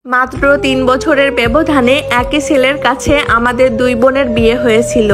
মাত্র ৩ বছরের ব্যবধানে একই ছেলের কাছে আমাদের দুই বোনের বিয়ে হয়েছিল।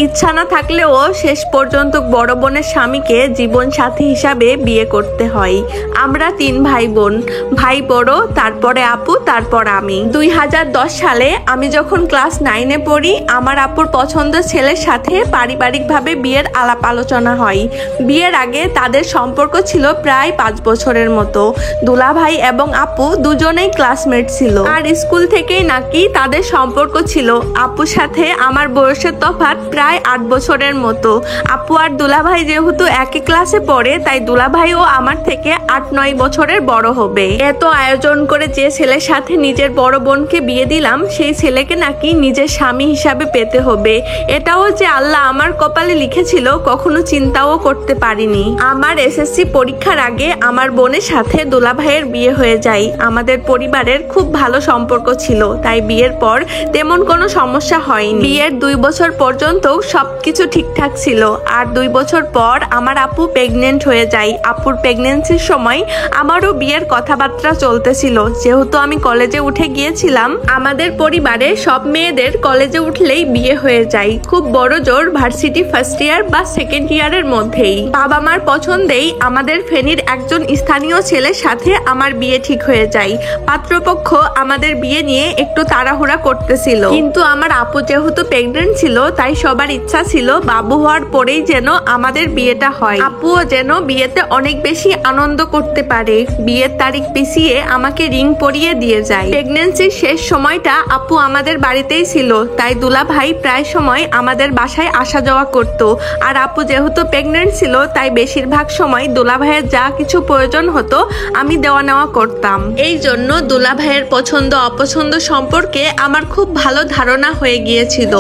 ইচ্ছা না থাকলেও শেষ পর্যন্ত বড় বোনের স্বামীকে জীবন সাথী হিসাবে বিয়ে করতে হয়। আমরা ৩ ভাই বোন, ভাই বড়, তারপরে আপু, তারপর আমি। ২০১০ সালে আমি যখন ক্লাস 9-এ পড়ি, আমার আপুর পছন্দের ছেলের সাথে পারিবারিকভাবে বিয়ের আলাপ আলোচনা হয়। বিয়ের আগে তাদের সম্পর্ক ছিল প্রায় ৫ বছরের মতো। দুলাভাই এবং আপু দুজনেই ক্লাসমেট ছিল, আর স্কুল থেকেই নাকি তাদের সম্পর্ক ছিল। আপুর সাথে আমার বয়সের তফাৎ প্রায় ৮ বছরের মতো। আপু আর দুলাভাই যেহেতু একই ক্লাসে পড়ে, তাই দুলাভাইও আমার থেকে ৮-৯ বছরের বড় হবে। এত আয়োজন করে যে ছেলের সাথে নিজের বড় বোনকে বিয়ে দিলাম, সেই ছেলেকে নাকি নিজের স্বামী হিসাবে পেতে হবে। এটাও যে আল্লাহ আমার কপালে লিখেছিল কখনো চিন্তাও করতে পারিনি। আমার এসএসসি পরীক্ষার আগে আমার বোনের সাথে দুলাভাইয়ের বিয়ে হয়ে যায়। আমাদের পরিবারের খুব ভালো সম্পর্ক ছিল, তাই বিয়ের পর তেমন কোনো সমস্যা হয়নি। বিয়ের 2 বছর পর্যন্ত সবকিছু ঠিকঠাক ছিল, আর 2 বছর পর আমার আপু প্রেগনেন্ট হয়ে যায়। আপুর প্রেগনেন্সির সময় আমারও বিয়ের কথাবার্তা চলতেছিল। যেহেতু আমি কলেজে উঠে গিয়েছিলাম, আমাদের পরিবারে সব মেয়েদের কলেজে উঠলেই বিয়ে হয়ে যায়, খুব বড় জোর ভার্সিটি ফার্স্ট ইয়ার বা সেকেন্ড ইয়ারের মধ্যেই। বাবা মার পছন্দেই আমাদের ফেনীর একজন স্থানীয় ছেলের সাথে আমার বিয়ে ঠিক হয়ে যায়। পাত্রপক্ষ আমাদের বিয়ে নিয়ে একটু তাড়াহুড়া করতেছিল, কিন্তু আমার আপু যেহেতু প্রেগনেন্ট ছিল, তাই সবার ইচ্ছা ছিল বাবু হওয়ার পরেই যেন আমাদের বিয়েটা হয়। আপুও যেন বিয়েতে অনেক বেশি আনন্দ করতে পারে। বিয়ের তারিখ পিছিয়ে আমাকে রিং পরিয়ে দিয়ে যায়। প্রেগনেন্সির শেষ সময়টা আপু আমাদের বাড়িতেই ছিল, তাই দুলাভাই প্রায় সময় আমাদের বাসায় আসা যাওয়া করত। আর আপু যেহেতু প্রেগনেন্ট ছিল, তাই বেশিরভাগ সময় দুলাভাইয়ের যা কিছু প্রয়োজন হতো আমি দেওয়া নেওয়া করতাম। এই জন্য দুলাভাইয়ের পছন্দ অপছন্দ সম্পর্কে আমার খুব ভালো ধারণা হয়ে গিয়েছিল।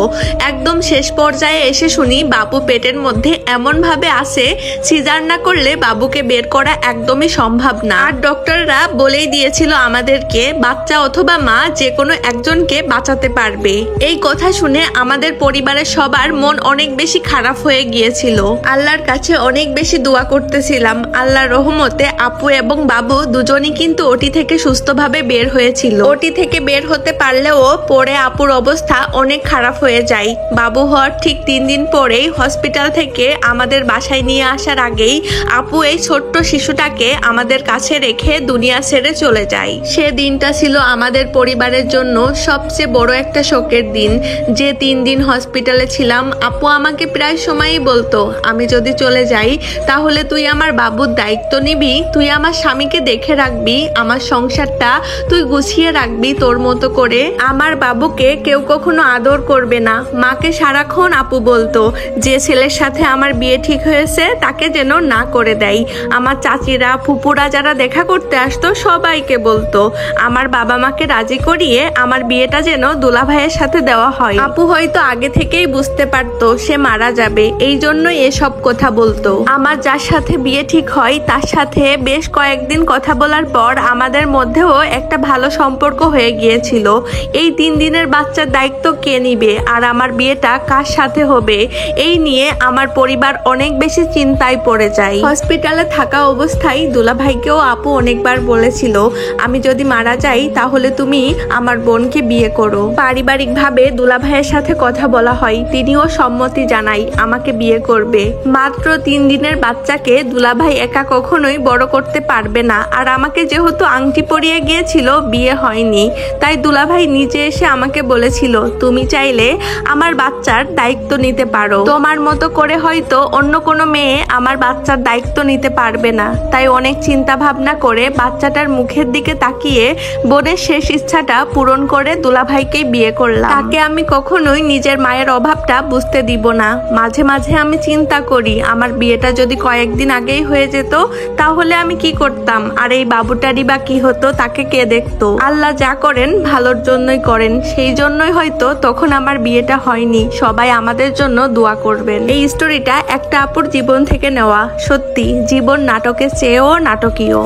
একদম শেষ পর্যায়ে এসে শুনি বাবু পেটের মধ্যে এমন ভাবে আসে, সিজার না করলে বাবুকে বের করা একদমই সম্ভব না। আর ডক্টররা বলেই দিয়েছিল আমাদেরকে বাচ্চা অথবা মা যে কোনো একজনকে বাঁচাতে পারবে। এই কথা শুনে আমাদের পরিবারের সবার মন অনেক বেশি খারাপ হয়ে গিয়েছিল। আল্লাহর কাছে অনেক বেশি দোয়া করতেছিলাম। আল্লাহর রহমতে আপু এবং বাবু দুজনই কিন্তু ওটি থেকে সুস্থভাবে বের হয়েছিল। ওটি থেকে বের হতে পারলেও পরে আপুর অবস্থা অনেক খারাপ হয়ে যায়। বাবু হওয়ার ঠিক 3 দিন পরেই হসপিটাল থেকে আমাদের বাসায় নিয়ে আসার আগেই আপু এই ছোট্ট শিশুটাকে আমাদের কাছে রেখে দুনিয়া ছেড়ে চলে যায়। সে দিনটা ছিল আমাদের পরিবারের জন্য সবচেয়ে বড় একটা শোকের দিন। যে 3 দিন হসপিটালে ছিলাম, আপু আমাকে প্রায় সময়ই বলতো, আমি যদি চলে যাই তাহলে তুই আমার বাবুর দায়িত্ব নিবি, তুই আমার স্বামীকে দেখে রাখবি, আমার সংসারটা তুই গুছিয়ে রাখবি তোর মতো করে। আমার বাবুকে কেউ কখনো আদর করবে না। মাকে সারাক্ষণ আপু বলতো যে ছেলের সাথে আমার বিয়ে ঠিক হয়েছে তাকে যেন না করে দেয়। আমার চাচিরা ফুপুরা যারা দেখা করতে আসতো সবাইকে বলতো আমার বাবা মাকে রাজি করিয়ে আমার বিয়েটা যেন দুলাভাইয়ের সাথে দেওয়া হয়। আপু হয়তো আগে থেকেই বুঝতে পারতো সে মারা যাবে, এই জন্যই এসব কথা বলতো। আমার যার সাথে বিয়ে ঠিক হয় তার সাথে বেশ কয়েকদিন কথা বলার পর আমাদের মধ্যেও একটা ভালো সম্পর্ক হয়ে গিয়েছিল। এই 3 দিনের বাচ্চার দায়িত্ব কে নিবে আর আমার বিয়েটা কার সাথে হবে, এই নিয়ে আমার পরিবার অনেক বেশি চিন্তায় পড়ে যায়। হসপিটালে থাকা অবস্থায় দুলাভাইকেও আপু অনেকবার বলেছিল আমি যদি মারা যাই তাহলে তুমি আমার বোনকে বিয়ে করো। পারিবারিকভাবে দুলাভাইয়ের সাথে কথা বলা হয়, তিনিও সম্মতি জানায় আমাকে বিয়ে করবে। মাত্র 3 দিনের বাচ্চাকে দুলাভাই একা কখনোই বড় করতে পারবে না, আর আমাকে যেহেতু আংটি পরিয়ে গিয়েছিল বিয়ে হয়নি, তাই দুলাভাই নিজে এসে আমাকে বলেছিল তুমি চাইলে আমার বাচ্চার দায়িত্ব নিতে পারো। তোমার মতো করে হয়তো অন্য কোনো মেয়ে আমার বাচ্চার দায়িত্ব নিতে পারবে না। তাই অনেক চিন্তা ভাবনা করে বাচ্চাটার মুখের দিকে তাকিয়ে বোনের শেষ ইচ্ছাটা পূরণ করে দুলাভাইকেই বিয়ে করলাম। তাকে আমি কখনোই নিজের মায়ের অভাবটা বুঝতে দিব না। মাঝে মাঝে আমি চিন্তা করি আমার বিয়েটা যদি কয়েকদিন আগেই হয়ে যেত তাহলে আমি কি করতাম, আর এই বাবুটারই বা কি হতো, তাকে কে দেখতো। আল্লাহ যা করেন ভালোর জন্যই করেন, সেই জন্যই হয়তো তখন আমার বিয়েটা হয়নি। সবাই আমাদের জন্য দোয়া করবেন। এই স্টোরিটা একটা আপুর জীবন থেকে নেওয়া। সত্যি জীবন নাটকের চেয়েও নাটকীয়।